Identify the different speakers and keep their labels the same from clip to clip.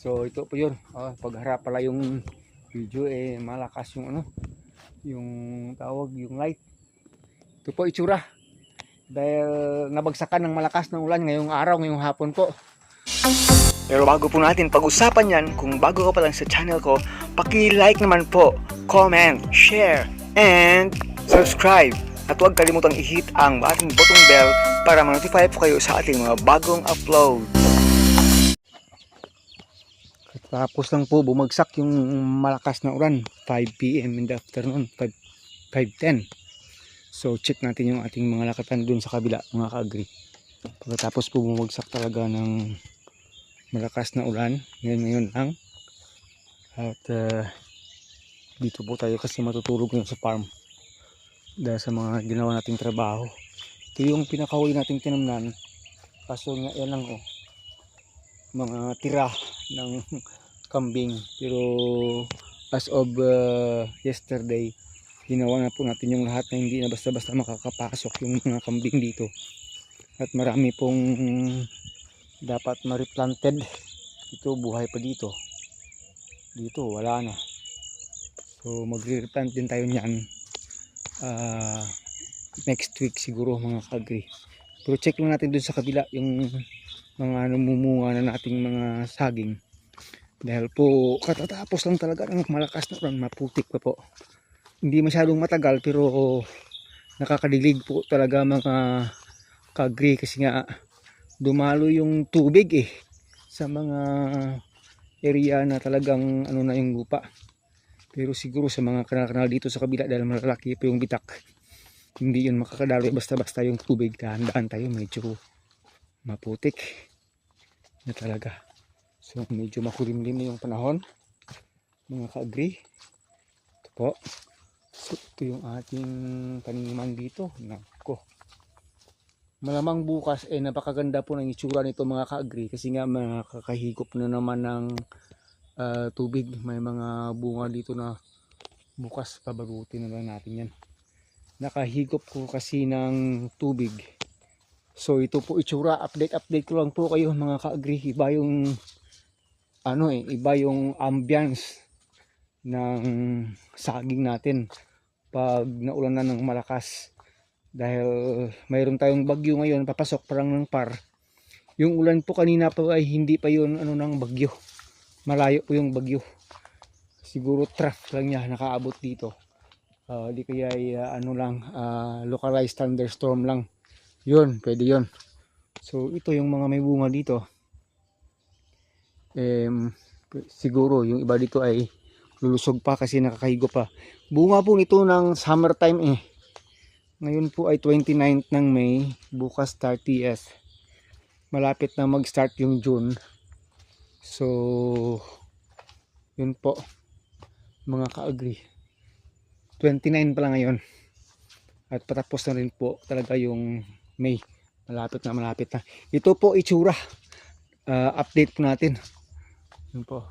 Speaker 1: So ito po yun. Pagharap pala yung video malakas yung yung tawag, yung light. Ito po itsura. Dahil nabagsakan ng malakas ng ulan ngayong araw, ngayong hapon po.
Speaker 2: Pero bago po natin pag-usapan yan, kung bago ka pa lang sa channel ko, paki-like naman po, comment, share, and subscribe. At huwag kalimutang i-hit ang ating button bell para ma-notify po kayo sa ating mga bagong upload.
Speaker 1: Tapos lang po bumagsak yung malakas na ulan, 5 PM in the afternoon, 5:10. So check natin yung ating mga lakatan dun sa kabila, mga ka-agri. Pagkatapos po bumagsak talaga ng malakas na ulan, ngayon lang. At dito po tayo kasi matutulog ngayon sa farm dahil sa mga ginawa nating trabaho. Ito yung pinakahuli nating tinamnan, kaso nga yan lang mga tira ng kambing. Pero as of yesterday, ginawa na po natin yung lahat na hindi na basta-basta makakapasok yung mga kambing dito. At marami pong dapat ma-replanted. Ito buhay pa dito. Dito wala na. So magre-replant din tayo niyan next week siguro, mga ka-agri. Pero check lang natin dun sa kabila yung mga namumunga na nating mga saging. Dahil po katatapos lang talaga ng malakas na ulan, maputik pa po. Hindi masyadong matagal pero nakakadilig po talaga, mga ka-agri, kasi nga dumalo yung tubig sa mga area na talagang na yung lupa. Pero siguro sa mga kanal-kanal dito sa kabila, dahil malalaki po yung bitak, hindi yun makakadaloy basta-basta yung tubig. Dahan-dahan tayo, medyo maputik na talaga. So medyo makulimlim na yung panahon, mga ka-agri. Ito po. So ito yung ating taniman dito. Nako, malamang bukas napakaganda po ng itsura nito, mga ka-agri, kasi nga makakahigop na naman ng tubig. May mga bunga dito na bukas pabagutin na lang natin yan. Nakahigop ko kasi ng tubig. So ito po itsura, update ko lang po kayo, mga ka-agri. Iba yung iba yung ambience ng saging natin pag naulan na ng malakas. Dahil mayroon tayong bagyo ngayon, papasok pa lang ng par. Yung ulan po kanina po ay hindi pa yun ng bagyo. Malayo po yung bagyo. Siguro trough lang niya nakaabot dito. Di kaya ay localized thunderstorm lang. Yun, pwede yun. So ito yung mga may bunga dito. Siguro yung iba dito ay lulusog pa kasi nakakahigo pa. Bunga po nito ng summertime Ngayon po ay 29th ng May, bukas 30th. Malapit na mag-start yung June. So yun po, mga ka-agri. 29 pa lang ngayon. At patapos na rin po talaga yung May. Malapit na. Ito po itsura. Update po natin. Yun po.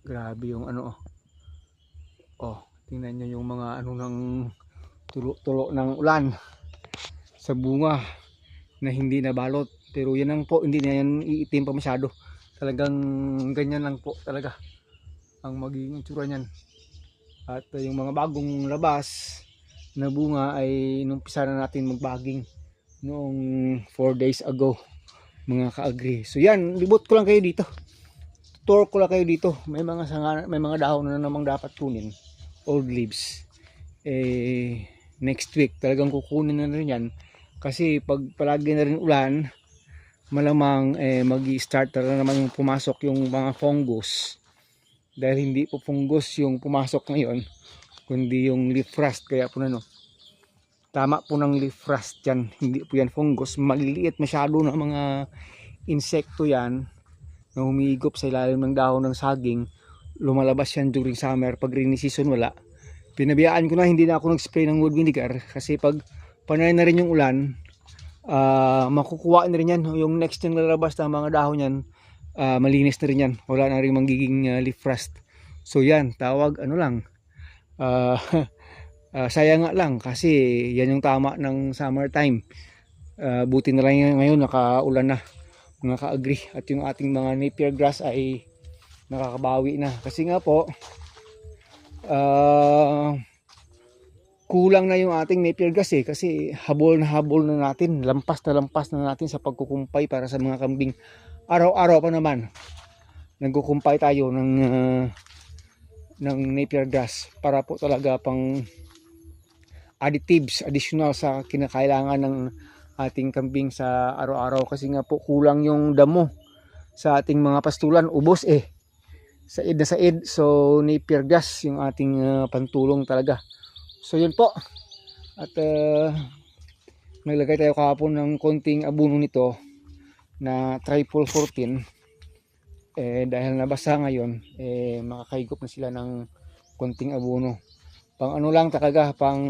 Speaker 1: Grabe yung tingnan nyo yung mga ng tulo ng ulan sa bunga na hindi nabalot. Pero yan lang po, hindi na yan iitim pa masyado. Talagang ganyan lang po talaga ang magiging itsura niyan. At yung mga bagong labas na bunga ay numpisa na natin magbaging noong 4 days ago, mga ka-agri. So yan, libot ko lang kayo dito. Tour ko lang kayo dito. May mga dahon na namang dapat kunin, old leaves. Next week talagang kukunin na rin yan, kasi pag palagi na rin ulan, malamang magi-start na naman yung pumasok yung mga fungus. Dahil hindi po fungus yung pumasok ngayon, kundi yung leaf rust. Kaya po tama po ng leaf rust yan, hindi po yan fungus. Maliliit masyado na mga insekto yan na humigop sa ilalim ng dahon ng saging. Lumalabas yan during summer. Pag rainy season wala. Pinabiyaan ko na, hindi na ako nag-spray ng wood vinegar, kasi pag panay na rin yung ulan, makukuha na rin yan. Yung next yung lalabas na mga dahon yan, malinis na rin yan. Wala na rin magiging leaf rust. So yan, tawag sayang nga lang, kasi yan yung tama ng summertime. Buti na lang ngayon nakaulan na, mga ka-agri. At yung ating mga napier grass ay nakakabawi na. Kasi nga po, kulang na yung ating Napier gas eh. Kasi habol na natin, lampas na natin sa pagkukumpay para sa mga kambing. Araw-araw pa naman, nagkukumpay tayo ng Napier gas para po talaga pang additives, additional sa kinakailangan ng ating kambing sa araw-araw. Kasi nga po kulang yung damo sa ating mga pastulan, ubos eh. Said na said. So Napier gas yung ating pantulong talaga. So yun po. At naglagay tayo kahapon ng konting abono nito na triple 14. Dahil nabasa ngayon, makakahigop na sila ng konting abono. Pang ano lang talaga, pang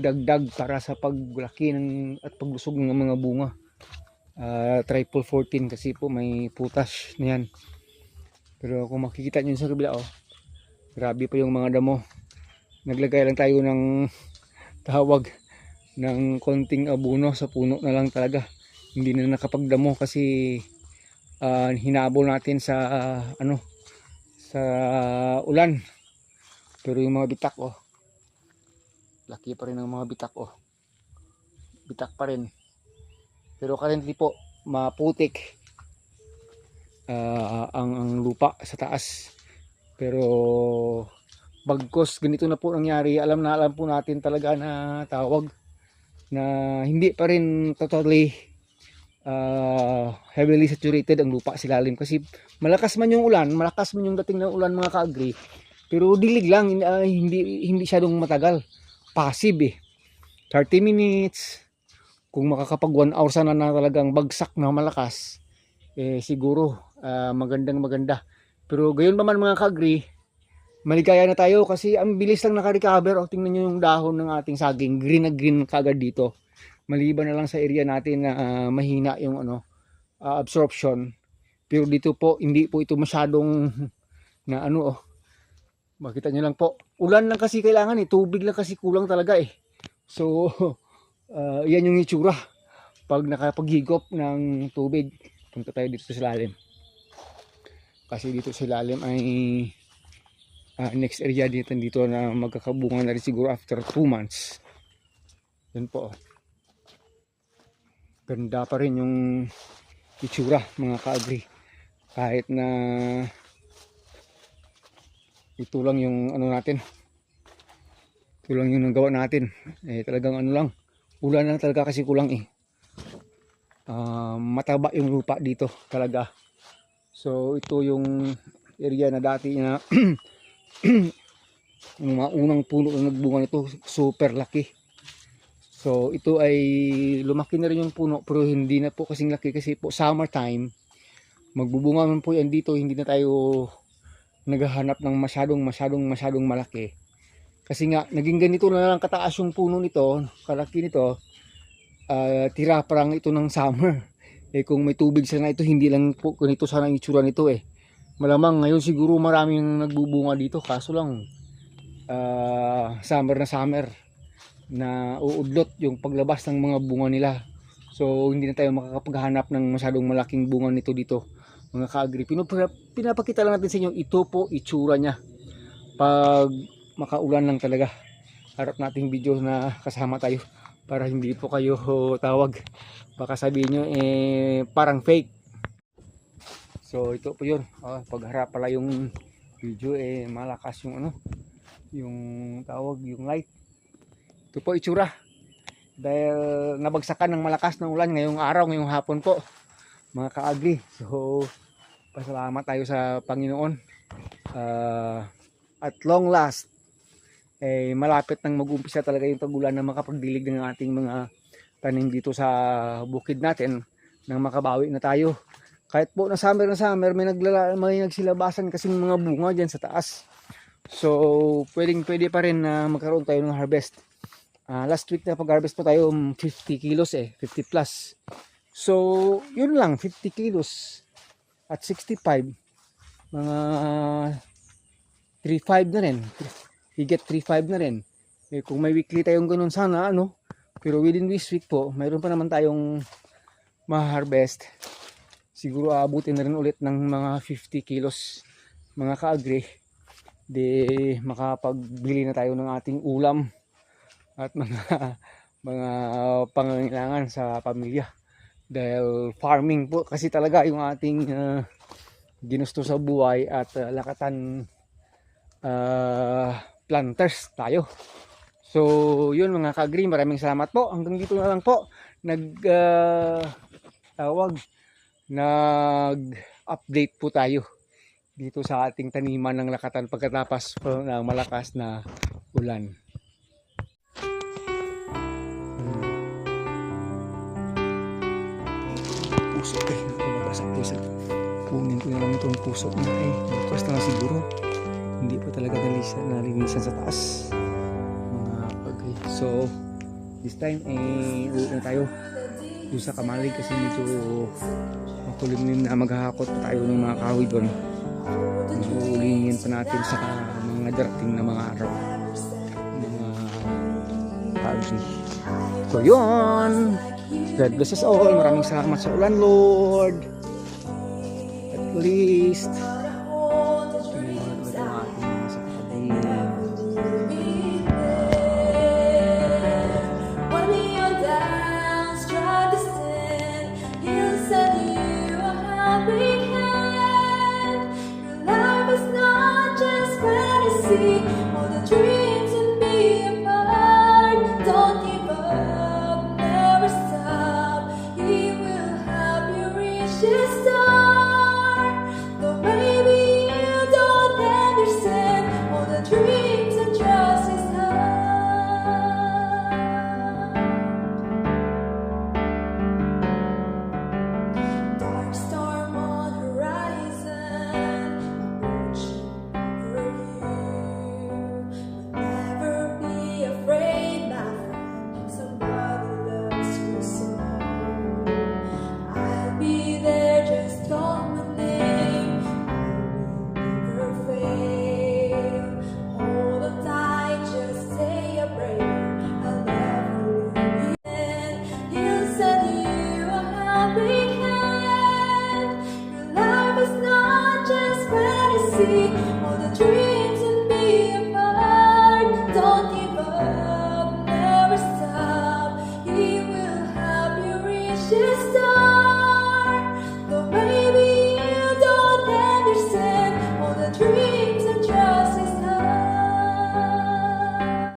Speaker 1: dagdag para sa paglaki at pagbusog ng mga bunga. Triple 14 kasi po may putas na yan. Pero kung makikita nyo sa kabila, grabe pa yung mga damo. Naglagay lang tayo ng ng konting abono sa puno na lang talaga. Hindi na nakapagdamo kasi hinabol natin sa sa ulan. Pero yung mga bitak laki pa rin ang mga bitak bitak pa rin. Pero currently po maputik ang lupa sa taas. Pero bagkos ganito na po nangyari, alam po natin talaga na tawag na hindi pa rin totally heavily saturated ang lupa sa ilalim. Kasi malakas man yung ulan, malakas man yung dating ng ulan mga ka-agri, pero dilig lang, hindi siya matagal. Passive 30 minutes. Kung makakapag 1 hour sana na talagang bagsak na malakas, siguro maganda. Pero gayon pa man mga ka-agri, maligaya na tayo kasi ang bilis lang naka-recover. Tingnan nyo yung dahon ng ating saging, green na green kagad dito. Maliban na lang sa area natin na mahina yung absorption. Pero dito po hindi po ito masyadong na makita nyo lang po, ulan lang kasi kailangan tubig lang kasi kulang talaga So yan yung itsura pag nakapaghigop ng tubig. Punta tayo dito sa lalim, kasi dito sa lalim ay next area dito na magkakabunga na rin siguro after 2 months. Yan po, ganda pa rin yung itsura mga ka-agri, kahit na ito lang yung natin, ito lang yung nagawa natin. Talagang lang, ulan lang talaga kasi kulang mataba yung lupa dito talaga. So ito yung area na dati na yung mga unang puno na nagbunga nito, super laki. So ito ay lumaki na rin yung puno, pero hindi na po kasing laki kasi po summertime magbubunga man po yan dito. Hindi na tayo naghahanap ng masyadong malaki, kasi nga naging ganito na lang kataas yung puno nito, kalaki nito. Tira parang ito ng summer. Kung may tubig sana ito, hindi lang po ganito sana ang itsura nito Malamang ngayon siguro maraming nagbubunga dito, kaso lang summer na uudlot yung paglabas ng mga bunga nila. So hindi na tayo makakapaghanap ng masyadong malaking bunga nito dito mga ka-agri. Pinapakita lang natin sa inyo, ito po itsura niya pag makaulan lang talaga. Harap nating video na kasama tayo para hindi po kayo tawag, baka sabihin nyo parang fake. So ito po yun, pagharap pala yung video malakas yung yung tawag, yung light. Ito po itsura dahil nabagsakan ng malakas ng ulan ngayong araw, ngayong hapon po mga ka-agri. So pasalamat tayo sa Panginoon, at long last malapit nang mag-umpisa talaga yung tag-ulan na makapagdilig ng ating mga tanim dito sa bukid natin, nang makabawi na tayo. Kahit po na summer may nagsilabasan kasi mga bunga dyan sa taas. So pwede pa rin na magkaroon tayo ng harvest. Last week na pag-harvest po tayo 50 kilos 50 plus. So yun lang, 50 kilos at 65, mga 3.5 na rin, higit 3.5 na rin. Kung may weekly tayong ganun sana pero within this week po mayroon pa naman tayong ma-harvest. siguro aabutin na rin ulit ng mga 50 kilos mga kaagri. Di makapagbili na tayo ng ating ulam at mga mga pangangailangan sa pamilya. Dahil farming po kasi talaga yung ating ginusto sa buhay at lakatan planters tayo. So yun mga kaagri, maraming salamat po. Hanggang dito na lang po nag-update po tayo dito sa ating taniman ng lakatan pagkatapos po ng malakas na ulan. Puso nabasa puso. Kunin ko na lang itong puso na bukas na siguro. Hindi pa talaga nalinisan sa taas. Mga pagay. So this time uwi na tayo doon sa Kamalig kasi medyo makulimlim na, maghahakot pa tayo ng mga kahoy doon. Ulingin pa natin sa mga darating na mga araw, mga kaagri. So yun, God bless us all. Maraming salamat sa ulan, Lord. At least tingnan natin ang ating